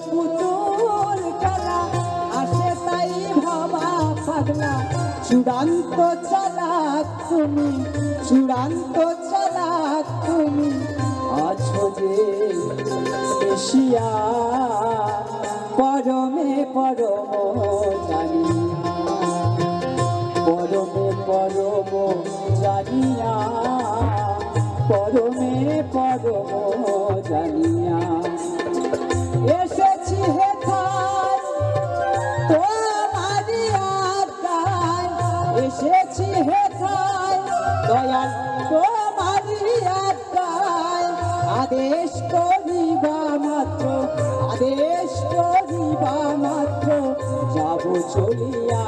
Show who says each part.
Speaker 1: পুতুল খেলা আসে তাই ভাবা পাগলা চূড়ান্ত চালাক তুমি চূড়ান্ত চালাক তুমি আছো যে এশিয়া পরমে পরম জানিয়া পরমে পরম জানিয়া পরমে পরম জানিয়া এসেছি হেথায় তোমারি আড্ডায় এসেছি হেথায় দয়াল তোমারি আড্ডায় আদেশ করিবা মাত্র যাব চলিয়া